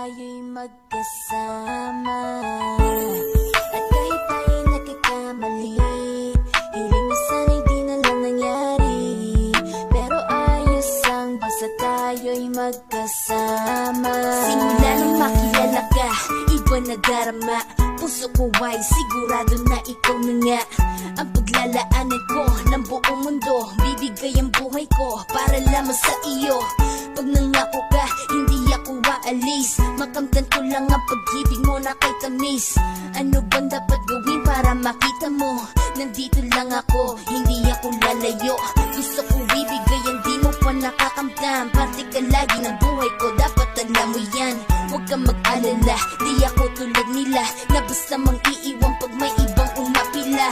tayo'y magkasama. At kahit tayo'y nagkakamali, hiling na sana'y di na lang nangyari. Pero ayos ang basta tayo'y magkasama. Simula nang makilala ka, iba na darama. Puso ko ay sigurado na ikaw na nga ang paglalaanan ko ng buong mundo. Bibigay ang buhay ko para lamang sa iyo. Pag nangako ka, hindi ako aalis. Makamtan ko lang ang pag-ibig mo na kay tamis. Ano bang dapat gawin para makita mo? Nandito lang ako, hindi ako lalayo. Gusto ko bibigay ang di mo pa nakakamtan. Parte ka lagi ng buhay ko, dapat alam mo yan. Huwag kang mag-alala, di ako tulad nila na basta mang iiwan pag may ibang umapila.